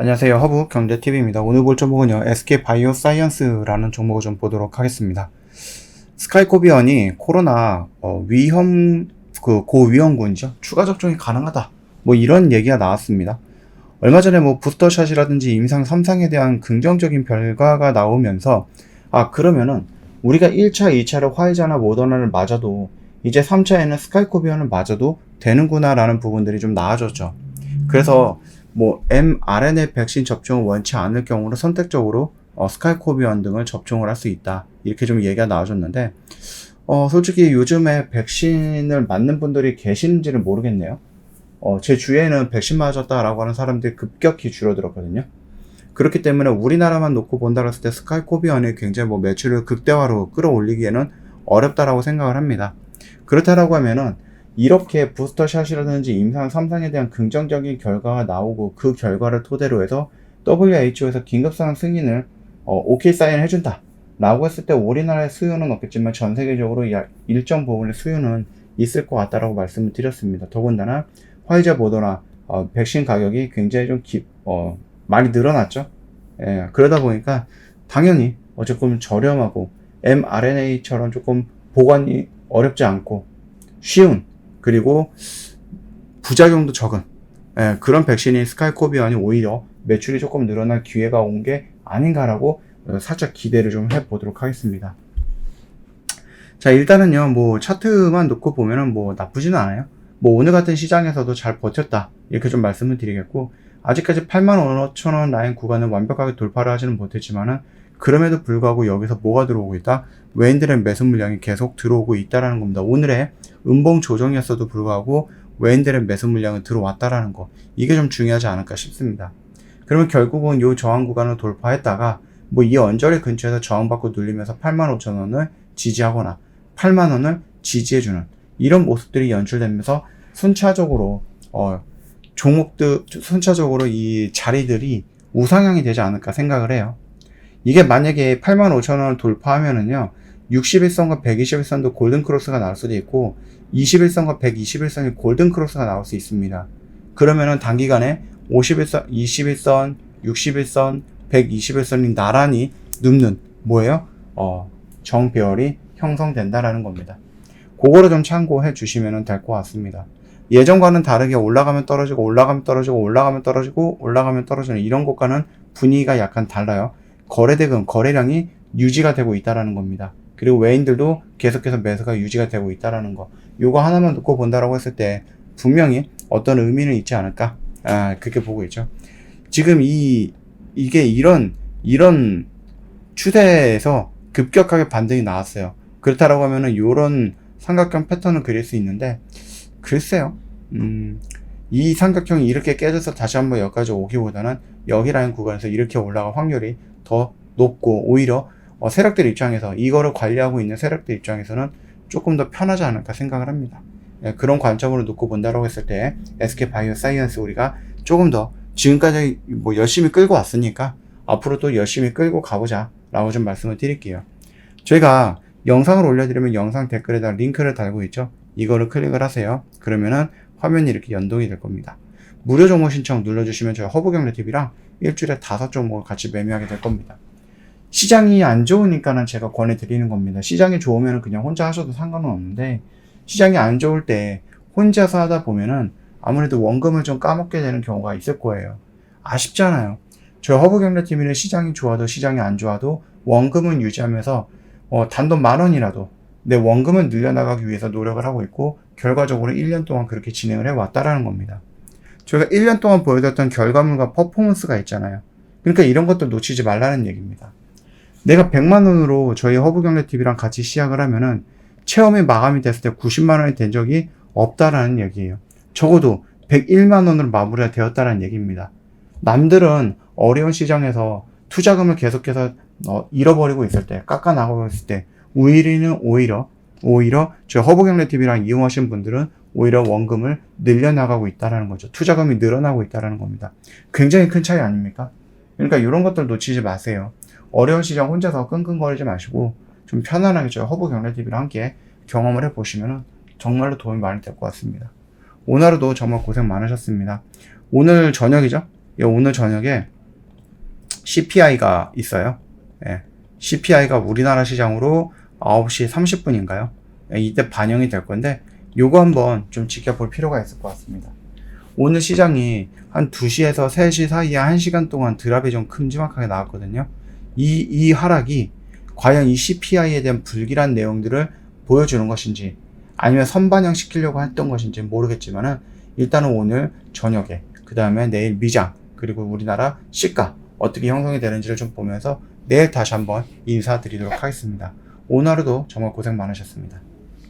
안녕하세요. 허브 경제TV입니다. 오늘 볼 종목은요, SK바이오사이언스라는 종목을 좀 보도록 하겠습니다. 스카이코비언이 코로나 위험, 고위험군이죠. 추가 접종이 가능하다. 뭐 이런 얘기가 나왔습니다. 얼마 전에 뭐 부스터샷이라든지 임상 3상에 대한 긍정적인 결과가 나오면서, 그러면은 우리가 1차, 2차를 화이자나 모더나를 맞아도 이제 3차에는 스카이코비언을 맞아도 되는구나라는 부분들이 좀 나아졌죠. 그래서 뭐 mRNA 백신 접종을 원치 않을 경우는 선택적으로 스카이코비언 등을 접종을 할 수 있다. 이렇게 좀 얘기가 나와줬는데 솔직히 요즘에 백신을 맞는 분들이 계시는지를 모르겠네요. 제 주위에는 백신 맞았다라고 하는 사람들이 급격히 줄어들었거든요. 그렇기 때문에 우리나라만 놓고 본다고 했을 때 스카이코비언이 굉장히 뭐 매출을 극대화로 끌어올리기에는 어렵다라고 생각을 합니다. 그렇다라고 하면은 이렇게 부스터샷이라든지 임상 3상에 대한 긍정적인 결과가 나오고 그 결과를 토대로 해서 WHO에서 긴급상황 승인을 OK 사인 해준다 라고 했을 때 우리나라의 수요는 없겠지만 전 세계적으로 일정 부분의 수요는 있을 것 같다라고 말씀을 드렸습니다. 더군다나 화이자 모더나 백신 가격이 굉장히 좀 많이 늘어났죠. 예, 그러다 보니까 당연히 조금 저렴하고 mRNA처럼 조금 보관이 어렵지 않고 쉬운 그리고 부작용도 적은 그런 백신인 스카이코비언이 오히려 매출이 조금 늘어날 기회가 온 게 아닌가라고 살짝 기대를 좀 해보도록 하겠습니다. 자, 일단은요, 뭐 차트만 놓고 보면은 뭐 나쁘지는 않아요. 뭐 오늘 같은 시장에서도 잘 버텼다 이렇게 좀 말씀을 드리겠고, 아직까지 85,000원 라인 구간을 완벽하게 돌파를 하지는 못했지만은 그럼에도 불구하고 여기서 뭐가 들어오고 있다? 외인들의 매수 물량이 계속 들어오고 있다라는 겁니다. 오늘의 음봉 조정이었어도 불구하고 외인들의 매수 물량은 들어왔다라는 거, 이게 좀 중요하지 않을까 싶습니다. 그러면 결국은 이 저항 구간을 돌파했다가 뭐 이 언저리 근처에서 저항받고 눌리면서 85,000원을 지지하거나 8만원을 지지해주는 이런 모습들이 연출되면서 순차적으로 순차적으로 이 자리들이 우상향이 되지 않을까 생각을 해요. 이게 만약에 85,000원을 돌파하면은요, 61선과 121선도 골든크로스가 나올 수도 있고 21선과 121선이 골든크로스가 나올 수 있습니다. 그러면은 단기간에 51선, 21선, 61선, 121선이 나란히 눕는 뭐예요? 정배열이 형성된다라는 겁니다. 그거를 좀 참고해 주시면 될 것 같습니다. 예전과는 다르게 올라가면 떨어지고 올라가면 떨어지고 올라가면 떨어지고 올라가면 떨어지는 이런 것과는 분위기가 약간 달라요. 거래대금, 거래량이 유지가 되고 있다라는 겁니다. 그리고 외인들도 계속해서 매수가 유지가 되고 있다라는 거. 요거 하나만 놓고 본다라고 했을 때 분명히 어떤 의미는 있지 않을까? 그렇게 보고 있죠. 지금 이게 이런 추세에서 급격하게 반등이 나왔어요. 그렇다라고 하면은 요런 삼각형 패턴을 그릴 수 있는데, 글쎄요. 이 삼각형이 이렇게 깨져서 다시 한번 여기까지 오기보다는 여기 라인 구간에서 이렇게 올라갈 확률이 더 높고, 오히려 세력들 입장에서 이거를 관리하고 있는 세력들 입장에서는 조금 더 편하지 않을까 생각을 합니다. 그런 관점으로 놓고 본다고 했을 때 SK바이오사이언스 우리가 조금 더 지금까지 뭐 열심히 끌고 왔으니까 앞으로 또 열심히 끌고 가보자 라고 좀 말씀을 드릴게요. 저희가 영상을 올려드리면 영상 댓글에다 링크를 달고 있죠. 이거를 클릭을 하세요. 그러면은 화면이 이렇게 연동이 될 겁니다. 무료 종목 신청 눌러주시면 저희 허브경제TV랑 일주일에 5종목을 같이 매매하게 될 겁니다. 시장이 안 좋으니까는 제가 권해드리는 겁니다. 시장이 좋으면 그냥 혼자 하셔도 상관은 없는데, 시장이 안 좋을 때 혼자서 하다 보면은 아무래도 원금을 좀 까먹게 되는 경우가 있을 거예요. 아쉽잖아요. 저희 허브경제TV는 시장이 좋아도 시장이 안 좋아도 원금은 유지하면서 단돈 10,000원이라도 내 원금을 늘려나가기 위해서 노력을 하고 있고, 결과적으로 1년 동안 그렇게 진행을 해왔다라는 겁니다. 저희가 1년 동안 보여줬던 결과물과 퍼포먼스가 있잖아요. 그러니까 이런 것도 놓치지 말라는 얘기입니다. 내가 100만원으로 저희 허브경제TV랑 같이 시작을 하면은 체험이 마감이 됐을 때 90만원이 된 적이 없다라는 얘기예요. 적어도 101만원으로 마무리가 되었다라는 얘기입니다. 남들은 어려운 시장에서 투자금을 계속해서 잃어버리고 있을 때, 깎아나가고 있을 때, 오히려 저희 허브경제TV랑 이용하신 분들은 오히려 원금을 늘려나가고 있다라는 거죠. 투자금이 늘어나고 있다라는 겁니다. 굉장히 큰 차이 아닙니까? 그러니까 이런 것들 놓치지 마세요. 어려운 시장 혼자서 끙끙거리지 마시고 좀 편안하게 저희 허브경제TV랑 함께 경험을 해보시면 정말로 도움이 많이 될 것 같습니다. 오늘 하루도 정말 고생 많으셨습니다. 오늘 저녁이죠? 오늘 저녁에 CPI가 있어요. 예, CPI가 우리나라 시장으로 9시 30분인가요? 예, 이때 반영이 될 건데 요거 한번 좀 지켜볼 필요가 있을 것 같습니다. 오늘 시장이 한 2시에서 3시 사이에 1시간 동안 드랍이 좀 큼지막하게 나왔거든요. 이 하락이 과연 이 CPI에 대한 불길한 내용들을 보여주는 것인지 아니면 선반영 시키려고 했던 것인지 모르겠지만은 일단은 오늘 저녁에 그 다음에 내일 미장 그리고 우리나라 시가 어떻게 형성이 되는지를 좀 보면서 내일 다시 한번 인사드리도록 하겠습니다. 오늘 하루도 정말 고생 많으셨습니다.